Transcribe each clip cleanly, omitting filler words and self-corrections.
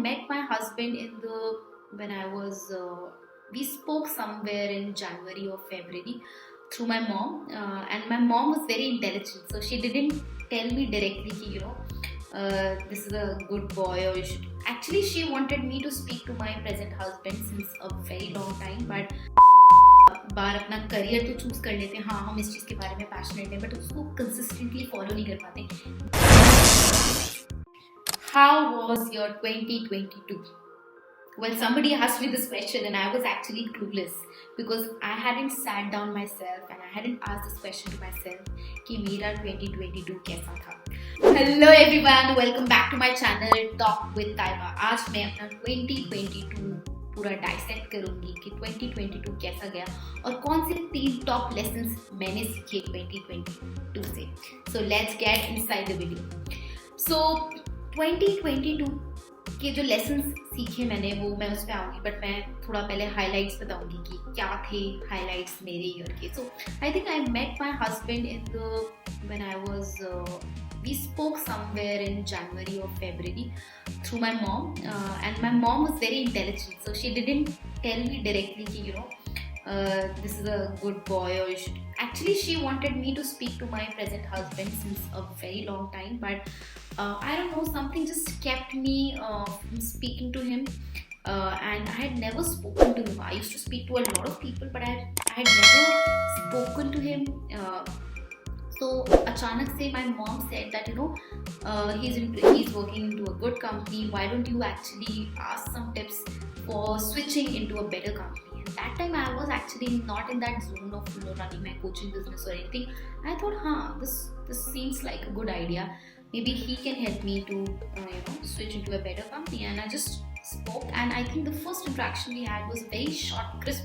met my husband when I was we spoke somewhere in January or February through my mom, and my mom was very intelligent, so she didn't tell me directly कि this is a good boy or you should. Actually, she wanted me to speak to my present husband since a very long time, but बार अपना career तो choose कर लेते हैं, हाँ हम इस चीज़ के बारे में पैशनेट हैं, बट उसको कंसिस्टेंटली फॉलो नहीं कर पाते. How was your 2022? Well, somebody asked me this question and I was actually clueless because I hadn't sat down myself and I hadn't asked this question to myself कि मेरा 2022 कैसा था. Hello everyone, welcome back to my channel Talk with Taiba. आज मैं अपना 2022 पूरा dissect करूंगी कि 2022 कैसा गया और कौन से 3 टॉप लेसन्स मैंने सीखे 2022 से. So let's get inside the video. So 2022 के जो लेसन्स सीखे मैंने वो मैं उस पर आऊँगी, बट मैं थोड़ा पहले हाइलाइट्स बताऊँगी कि क्या थे हाइलाइट्स मेरे ईयर के. So I think I met my husband when I was we spoke somewhere in January or February through my mom, and my mom was very intelligent, so she didn't tell me directly कि this is a good boy or you should. Actually, she wanted me to speak to my present husband since a very long time, but I don't know, something just kept me from speaking to him, and I had never spoken to him. I used to speak to a lot of people, but I had never spoken to him. So अचानक से my mom said that he's working into a good company. Why don't you actually ask some tips for switching into a better company? And that time I was actually not in that zone of running my coaching business or anything. I thought, this seems like a good idea. Maybe he can help me to switch into a better company. And I just spoke, and I think the first interaction we had was a very short, crisp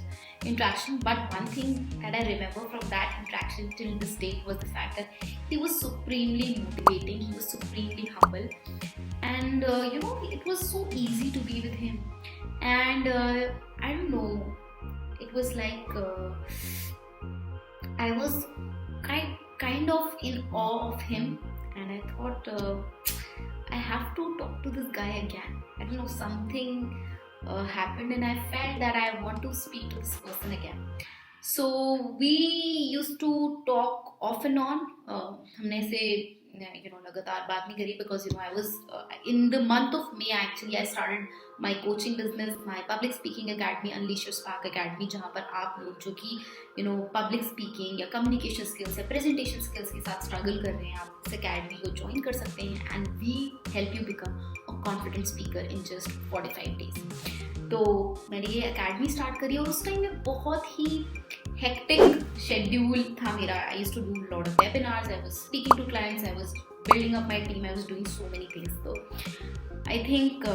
interaction, but one thing that I remember from that interaction till this date was the fact that he was supremely motivating, he was supremely humble, and it was so easy to be with him. And I don't know, it was like I was kind of in awe of him, and I thought I have to talk to this guy again. I don't know, something happened and I felt that I want to speak to this person again. So we used to talk off and on. हमने से लगातार बात नहीं करी because I was in the month of May actually I started my coaching business, my public speaking academy, Unleash Your Spark Academy, जहाँ पर आप लोग जो कि public speaking या communication skills या presentation skills के साथ struggle कर रहे हैं, आप इस academy को join कर सकते हैं and we help you become a confident speaker in just 45 days. तो मैंने ये academy start करी और उस टाइम में बहुत ही hectic schedule था मेरा. I used to do a lot of webinars, I was speaking to clients, I was building up my team, I was doing so many things. So I think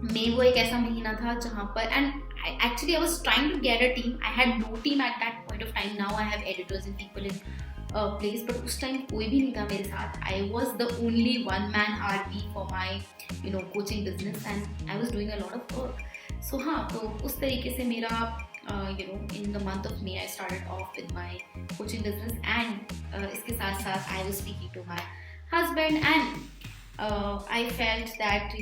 May वो एक ऐसा महीना था जहाँ पर, and I was trying to get a team. I had no team at that point of time. Now I have editors and people in place, but उस time कोई भी नहीं था मेरे साथ. I was the only one man RV for my coaching business, and I was doing a lot of work. So तो उस तरीके से मेरा in the month of May I started off with my coaching business, and इसके साथ साथ I was speaking to my husband, and I felt that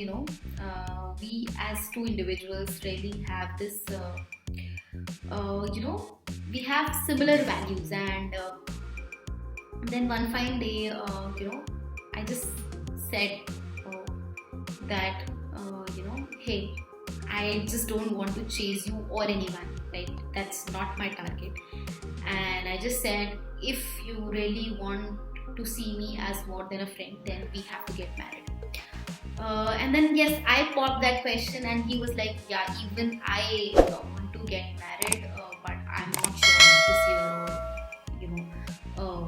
we as two individuals really have this we have similar values, and then one fine day I just said that hey, I just don't want to chase you or anyone, right? That's not my target. And I just said, if you really want to see me as more than a friend, then we have to get married. And then yes, I popped that question, and he was like, yeah, even I want to get married, but I'm not sure this year or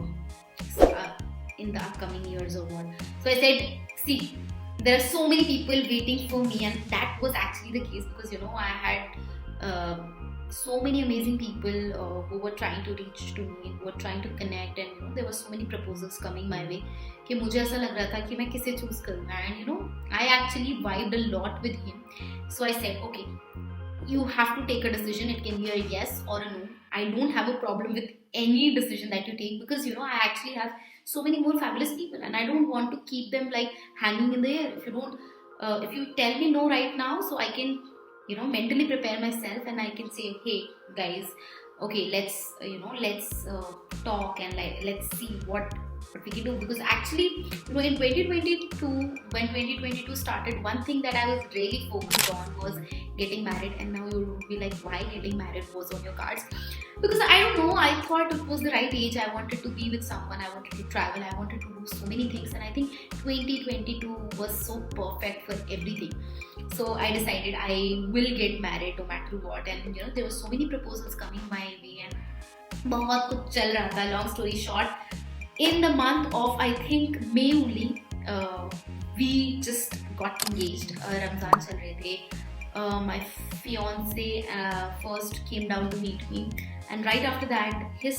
in the upcoming years or what. So I said, see, there are so many people waiting for me, and that was actually the case because I had so many amazing people who were trying to reach to me, who were trying to connect, and there were so many proposals coming my way कि मुझे ऐसा लग रहा था कि मैं किसे choose करूँगा. And I actually vibed a lot with him. So I said, okay, you have to take a decision. It can be a yes or a no. I don't have a problem with any decision that you take because I actually have so many more fabulous people, and I don't want to keep them like hanging in the air. If you don't if you tell me no right now, so I can, mentally prepare myself, and I can say, hey guys, okay, let's talk, and like let's see what we can do. Because actually, in 2022, when 2022 started, one thing that I was really focused on was getting married. And now you would be like, why getting married was on your cards? Because I don't know, I thought it was the right age. I wanted to be with someone, I wanted to travel, I wanted to do so many things, and I think 2022 was so perfect for everything. So I decided I will get married no matter what. And there were so many proposals coming my way, and बहुत कुछ चल रहा था. Long story short, in the month of, I think, May only, we just got engaged. Ramzan chal rahe the. My fiance first came down to meet me, and right after that, he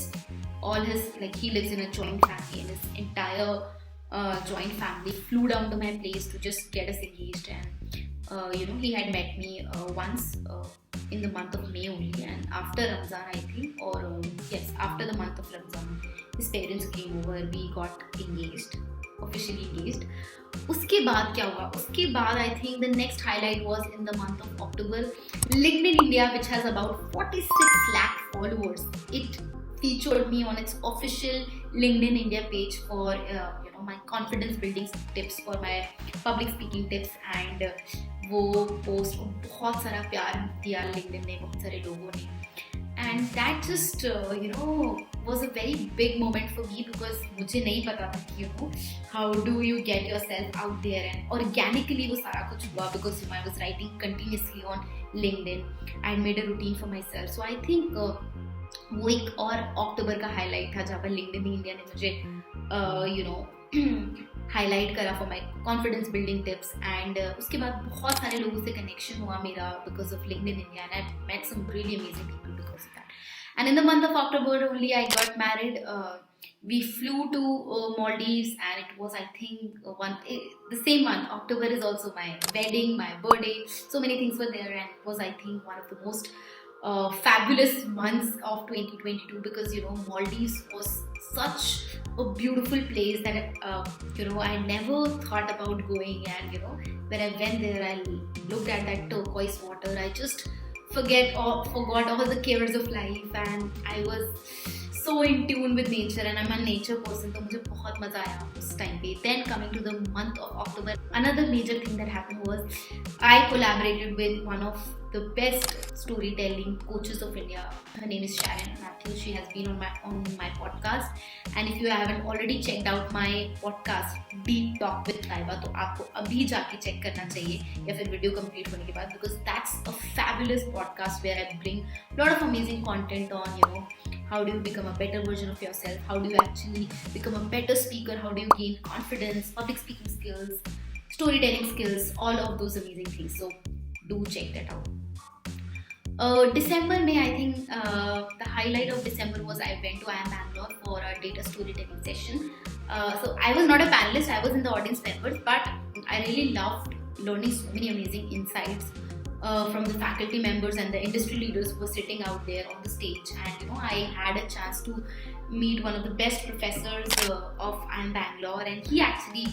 lives in a joint family, and his entire joint family flew down to my place to just get us engaged. And he had met me once in the month of May only, and after Ramzan, I think, or yes, after the month of Ramzan, his parents came over, we got engaged, officially engaged. उसके बाद क्या हुआ? उसके बाद I think the next highlight was in the month of October. LinkedIn India, which has about 46 lakh followers, it featured me on its official LinkedIn India page for my confidence building tips, for my public speaking tips. And वो post को बहुत सारा प्यार दिया LinkedIn ने, बहुत सारे लोगों ने. And that just was a very big moment for me, because मुझे नहीं पता था कि how do you get yourself out there. And organically वो सारा कुछ हुआ, because I was writing continuously on LinkedIn. I made a routine for myself. So I think वो एक और अक्टूबर का हाईलाइट था, जहाँ पर LinkedIn इंडिया ने मुझे हाईलाइट करा for my confidence building tips. And उसके बाद बहुत सारे लोगों से कनेक्शन हुआ मेरा because of LinkedIn India, and I met some really amazing people because of that. And in the month of October only, I got married. We flew to Maldives, and it was, I think, the same month. October is also my wedding, my birthday. So many things were there, and it was, I think, one of the most fabulous months of 2022, because Maldives was such a beautiful place that I never thought about going. And when I went there, I looked at that turquoise water. I just forgot all the cares of life, and I was so in tune with nature, and I'm a nature person, so मुझे बहुत मजा आया उस time पे. Then coming to the month of October, another major thing that happened was I collaborated with one of the best storytelling coaches of India. Her name is Sharon Matthews. She has been on my podcast, and if you haven't already checked out my podcast Deep Talk with Taiba, तो आपको अभी जाके check करना चाहिए, या फिर video complete होने के बाद, because that's a fabulous podcast where I bring a lot of amazing content on how do you become a better version of yourself, how do you actually become a better speaker, how do you gain confidence, public speaking skills, storytelling skills, all of those amazing things. So do check that out. December May, I think the highlight of December was I went to IIM Bangalore for a data storytelling session. So I was not a panelist, I was in the audience members, but I really loved learning so many amazing insights from the faculty members and the industry leaders who were sitting out there on the stage. And I had a chance to meet one of the best professors of IIM Bangalore, and he actually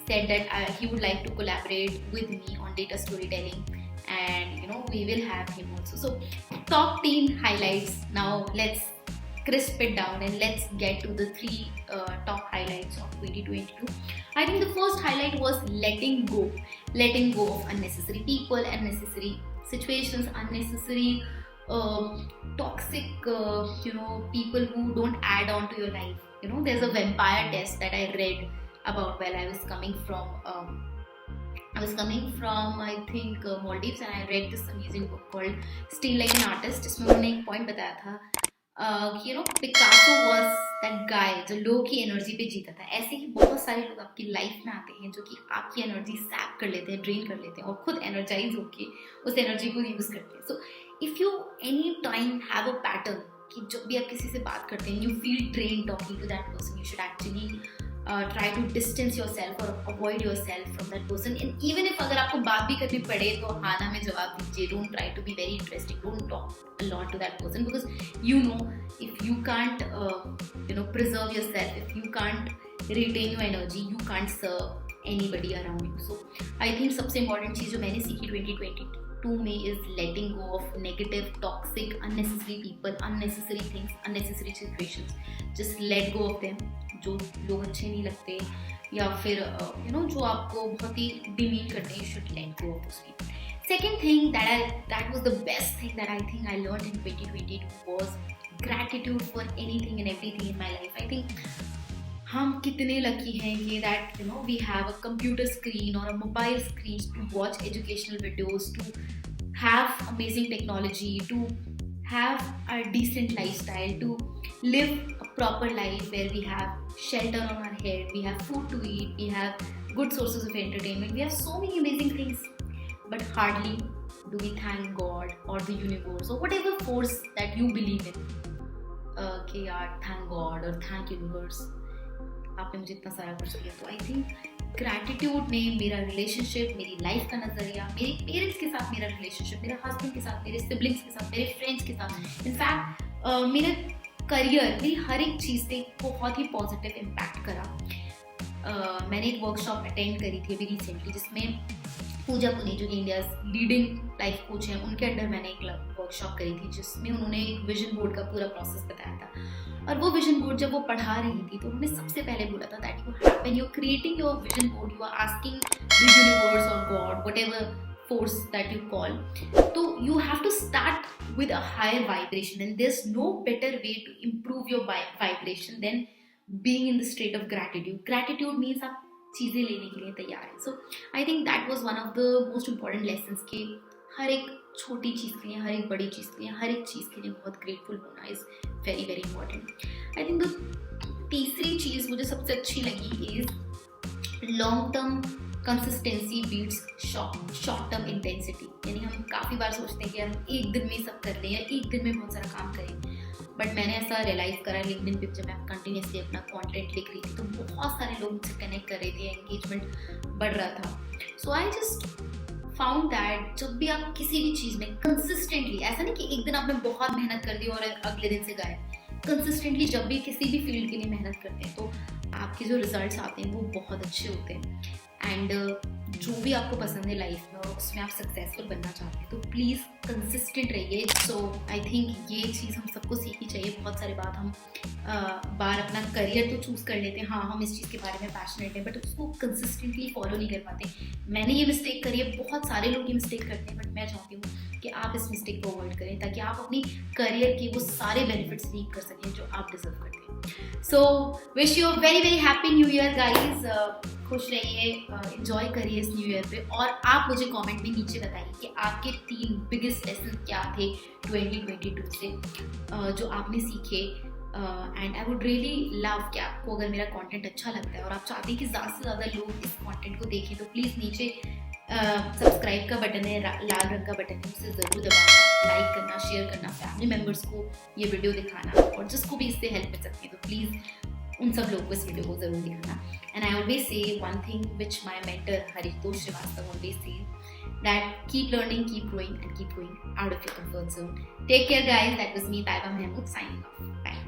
said that he would like to collaborate with me on data storytelling, and we will have him also. So top 10 highlights. Now let's crisp it down and let's get to the 3 top highlights of 2022. I think the first highlight was letting go of unnecessary people, unnecessary situations, unnecessary toxic people who don't add on to your life. There's a vampire test that I read about while I was coming from I think Maldives, and I read this amazing book called Still Like an Artist, जिसमें उन्होंने एक point बताया था Picasso was that guy जो लोग की energy पे जीता था. ऐसे ही बहुत सारे लोग आपकी लाइफ में आते हैं जो कि आपकी एनर्जी सैप कर लेते हैं, ड्रेन कर लेते हैं, और खुद एनर्जाइज होके उस एनर्जी को यूज करते हैं. So if you any time have a pattern कि जब भी आप किसी से बात करते हैं, you feel drain talking to that person, you should actually try to distance yourself or avoid yourself from that person. And even if अगर आपको बात भी करनी पड़े तो हाँ ना में जवाब दीजिए. Don't try to be very interesting. Don't talk a lot to that person, because if you can't preserve yourself, if you can't retain your energy, you can't serve anybody around you. So I think सबसे important चीज़ जो मैंने सीखी 2022 में is letting go of negative, toxic, unnecessary people, unnecessary things, unnecessary situations. Just let go of them. जो लोग अच्छे नहीं लगते या फिर जो आपको बहुत ही डिमीट करते हैं, you should let go of those people. Second thing that was the best thing that I think I learned in 2022 was gratitude for anything and everything in my life. I think हम कितने lucky हैं कि that we have a computer screen or a mobile screen to watch educational videos, to have amazing technology, to have a decent lifestyle, to live a proper life where we have shelter on our head, we have food to eat, we have good sources of entertainment, we have so many amazing things, but hardly do we thank God or the universe or whatever force that you believe in. कि यार thank God और thank universe, आपने मुझे इतना सारा कुछ दिया. तो आई थिंक ग्रैटिट्यूड ने मेरा रिलेशनशिप, मेरी लाइफ का नज़रिया, मेरे पेरेंट्स के साथ मेरा रिलेशनशिप, मेरे हस्बैंड के साथ, मेरे सिबलिंग्स के साथ, मेरे फ्रेंड्स के साथ, इनफैक्ट मेरे करियर, मेरी हर एक चीज़ पे बहुत ही पॉजिटिव इम्पैक्ट करा. मैंने एक वर्कशॉप अटेंड करी थी अभी रिसेंटली, जिसमें पूजा पुनी जो कि इंडिया लीडिंग लाइफ कोच हैं, उनके अंडर मैंने एक वर्कशॉप करी थी, जिसमें उन्होंने एक विजन बोर्ड का पूरा प्रोसेस बताया था. और वो विजन बोर्ड जब वो पढ़ा रही थी तो उन्होंने सबसे पहले बोला था that when you are creating your vision board, you are asking the universe और God, whatever force that you call, so you have to start with a higher vibration, and there's no better way to improve your vibration than being in the state of gratitude. Gratitude means आप चीज़ें लेने के लिए तैयार हैं. So I think that was one of the most important lessons कि हर एक छोटी चीज़ के लिए, हर एक बड़ी चीज़ के लिए, हर एक चीज़ के लिए बहुत ग्रेटफुल होना is very very important. I think तीसरी चीज़ मुझे सबसे अच्छी लगी is long term consistency beats short term intensity. यानी हम काफ़ी बार सोचते हैं कि यार हम एक दिन में सब कर लें या एक दिन में बहुत सारा काम करें, बट मैंने ऐसा रियलाइज़ करा लिंक्डइन पे जब मैं कंटिन्यूसली अपना कंटेंट लिख रही थी तो बहुत सारे लोग मुझसे कनेक्ट कर रहे थे, एंगेजमेंट बढ़ रहा था. सो आई जस्ट फाउंड दैट जब भी आप किसी भी चीज़ में कंसिस्टेंटली, ऐसा नहीं कि एक दिन आपने बहुत मेहनत कर दी और अगले दिन से गायब, कंसिस्टेंटली जब भी किसी भी फील्ड के लिए मेहनत करते हैं तो आपके जो रिजल्ट्स आते हैं वो बहुत अच्छे होते हैं. एंड जो भी आपको पसंद है लाइफ में और उसमें आप सक्सेसफुल बनना चाहते हैं तो प्लीज़ कंसिस्टेंट रहिए. सो आई थिंक ये चीज़ हम सबको सीखनी चाहिए. बहुत सारी बात हम बार अपना करियर तो चूज़ कर लेते हैं, हाँ हम इस चीज़ के बारे में पैशनेट हैं, बट उसको कंसिस्टेंटली फॉलो नहीं कर पाते. मैंने ये मिस्टेक करी है, बहुत सारे लोग ये मिस्टेक करते हैं, बट मैं चाहती हूँ कि आप इस मिस्टेक को अवॉइड करें ताकि आप अपनी करियर के वो सारे बेनिफिट्स रीप कर सकें जो आप डिजर्व करते हैं. So wish you a very very happy new year guys. खुश रहिए, एंजॉय करिए इस न्यू ईयर पे, और आप मुझे कमेंट में नीचे बताइए कि आपके 3 बिगेस्ट लेसन क्या थे 2022 से जो आपने सीखे. And I would really love कि आपको अगर मेरा कंटेंट अच्छा लगता है और आप चाहते हैं कि ज़्यादा से ज़्यादा लोग इस कंटेंट को देखें तो प्लीज़ नीचे सब्सक्राइब का बटन है, लाल रंग का बटन है, उसे ज़रूर दबाना, लाइक करना, शेयर करना, फैमिली मेम्बर्स को ये वीडियो दिखाना, और जिसको भी इससे हेल्प मिल सकती है तो प्लीज़ उन सब लोगों को इस वीडियो को ज़रूर दिखाना. And I always say one thing which my mentor Haritosh Srivastava always says, that keep learning, keep growing, and keep going out of your comfort zone. Take care guys. That was me, Taiba Mahmood, signing off. Bye.